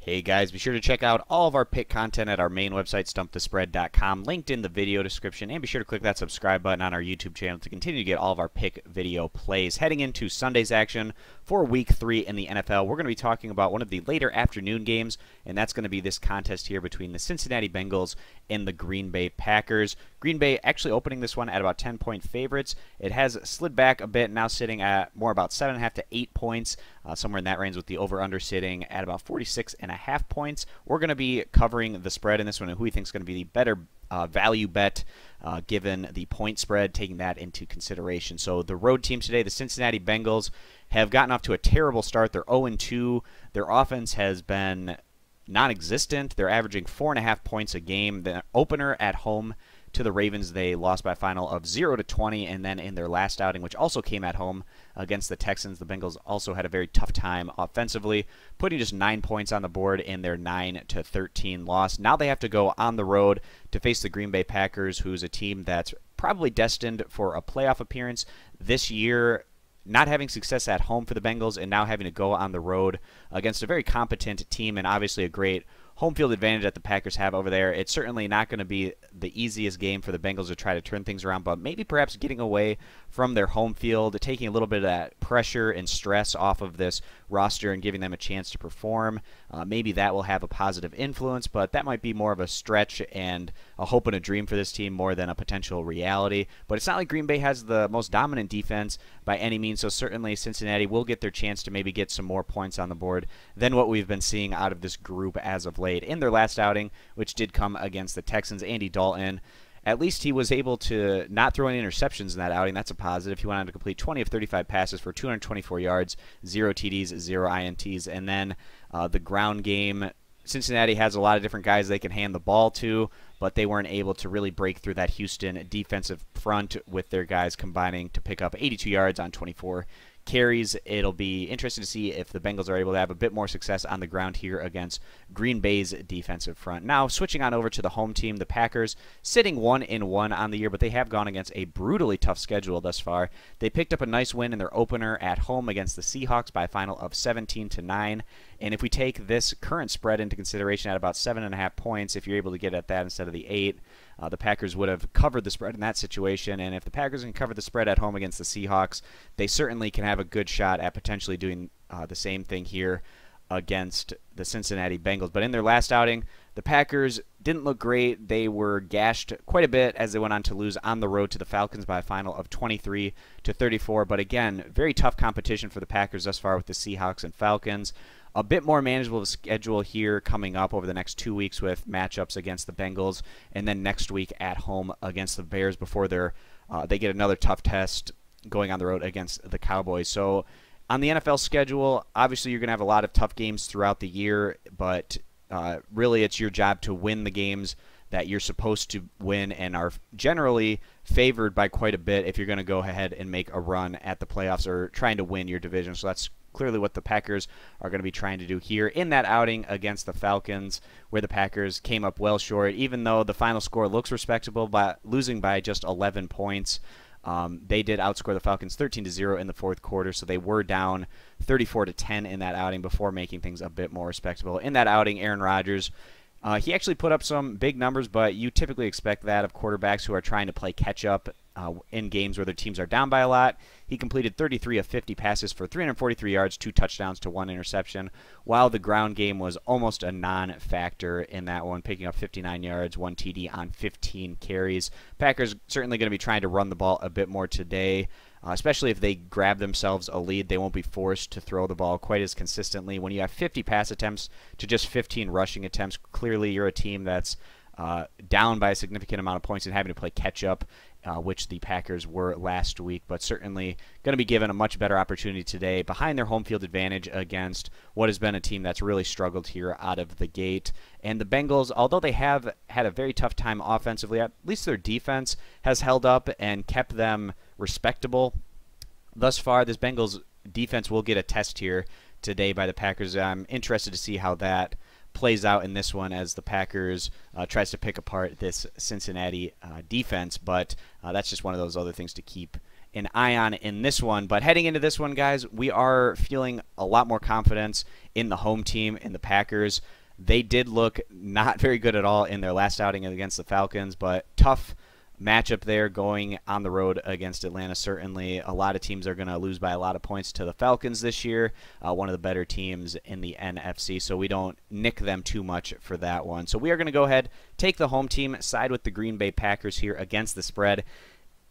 Hey guys, be sure to check out all of our pick content at our main website, stumpthespread.com, linked in the video description, and be sure to click that subscribe button on our YouTube channel to continue to get all of our pick video plays. Heading into Sunday's action for Week 3 in the NFL, we're going to be talking about one of the later afternoon games, and that's going to be this contest here between the Cincinnati Bengals and the Green Bay Packers. Green Bay actually opening this one at about 10-point favorites. It has slid back a bit, now sitting at more about 7.5 to 8 points, somewhere in that range with the over-under sitting at about 46.5 points. We're going to be covering the spread in this one and who we think is going to be the better value bet given the point spread, taking that into consideration. So the road team today, the Cincinnati Bengals, have gotten off to a terrible start. They're 0-2. Their offense has been non-existent. They're averaging 4.5 points a game. The opener at home to the Ravens, they lost by a final of 0-20, and then in their last outing, which also came at home against the Texans, the Bengals also had a very tough time offensively, putting just 9 points on the board in their 9-13 loss. Now they have to go on the road to face the Green Bay Packers, who's a team that's probably destined for a playoff appearance this year. Not having success at home for the Bengals and now having to go on the road against a very competent team and obviously a great home field advantage that the Packers have over there. It's certainly not going to be the easiest game for the Bengals to try to turn things around, but maybe perhaps getting away from their home field, taking a little bit of that pressure and stress off of this roster and giving them a chance to perform. Maybe that will have a positive influence, but that might be more of a stretch and a hope and a dream for this team more than a potential reality. But it's not like Green Bay has the most dominant defense by any means, so certainly Cincinnati will get their chance to maybe get some more points on the board than what we've been seeing out of this group as of late. In their last outing, which did come against the Texans, Andy Dalton, at least he was able to not throw any interceptions in that outing. That's a positive. He went on to complete 20 of 35 passes for 224 yards, 0 TDs, 0 INTs. And then the ground game, Cincinnati has a lot of different guys they can hand the ball to, but they weren't able to really break through that Houston defensive front with their guys combining to pick up 82 yards on 24 carries. It'll be interesting to see if the Bengals are able to have a bit more success on the ground here against Green Bay's defensive front. Now, switching on over to the home team, the Packers, sitting 1-1 on the year, but they have gone against a brutally tough schedule thus far. They picked up a nice win in their opener at home against the Seahawks by a final of 17-9. And if we take this current spread into consideration at about 7.5 points, if you're able to get at that instead of the 8, the Packers would have covered the spread in that situation. And if the Packers can cover the spread at home against the Seahawks, they certainly can have a good shot at potentially doing the same thing here against the Cincinnati Bengals. But in their last outing, the Packers didn't look great. They were gashed quite a bit as they went on to lose on the road to the Falcons by a final of 23-34. But again, very tough competition for the Packers thus far with the Seahawks and Falcons. A bit more manageable schedule here coming up over the next 2 weeks with matchups against the Bengals, and then next week at home against the Bears before they get another tough test going on the road against the Cowboys. So on the NFL schedule, obviously you're going to have a lot of tough games throughout the year, but really it's your job to win the games that you're supposed to win and are generally favored by quite a bit if you're going to go ahead and make a run at the playoffs or trying to win your division. So that's clearly what the Packers are going to be trying to do here in that outing against the Falcons, where the Packers came up well short. Even though the final score looks respectable, by losing by just 11 points, they did outscore the Falcons 13-0 in the fourth quarter, so they were down 34-10 in that outing before making things a bit more respectable. In that outing, Aaron Rodgers, he actually put up some big numbers, but you typically expect that of quarterbacks who are trying to play catch-up in games where their teams are down by a lot. He completed 33 of 50 passes for 343 yards, 2 touchdowns to 1 interception, while the ground game was almost a non-factor in that one, picking up 59 yards, 1 TD on 15 carries. Packers certainly going to be trying to run the ball a bit more today, especially if they grab themselves a lead. They won't be forced to throw the ball quite as consistently. When you have 50 pass attempts to just 15 rushing attempts, clearly you're a team that's down by a significant amount of points and having to play catch-up, which the Packers were last week, but certainly going to be given a much better opportunity today behind their home field advantage against what has been a team that's really struggled here out of the gate. And the Bengals, although they have had a very tough time offensively, at least their defense has held up and kept them respectable thus far. This Bengals defense will get a test here today by the Packers. I'm interested to see how that plays out in this one as the Packers tries to pick apart this Cincinnati defense, but that's just one of those other things to keep an eye on in this one. But heading into this one, guys, we are feeling a lot more confidence in the home team, in the Packers. They did look not very good at all in their last outing against the Falcons, but tough matchup there going on the road against Atlanta. Certainly a lot of teams are going to lose by a lot of points to the Falcons this year, one of the better teams in the NFC, so we don't nick them too much for that one. So we are going to go ahead, take the home team, side with the Green Bay Packers here against the spread.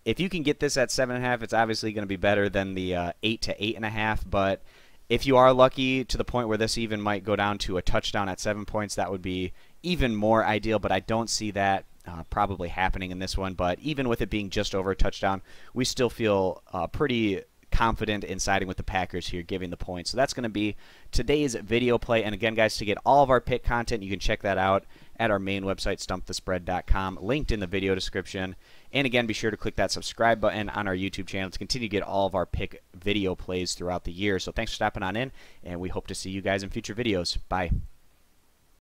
If you can get this at 7.5, it's obviously going to be better than the 8 to 8.5, but if you are lucky to the point where this even might go down to a touchdown at 7 points, that would be even more ideal, but I don't see that probably happening in this one. But even with it being just over a touchdown, we still feel pretty confident in siding with the Packers here, giving the points. So that's going to be today's video play. And again, guys, to get all of our pick content, you can check that out at our main website, stumpthespread.com, linked in the video description. And again, be sure to click that subscribe button on our YouTube channel to continue to get all of our pick video plays throughout the year. So thanks for stopping on in, and we hope to see you guys in future videos. Bye.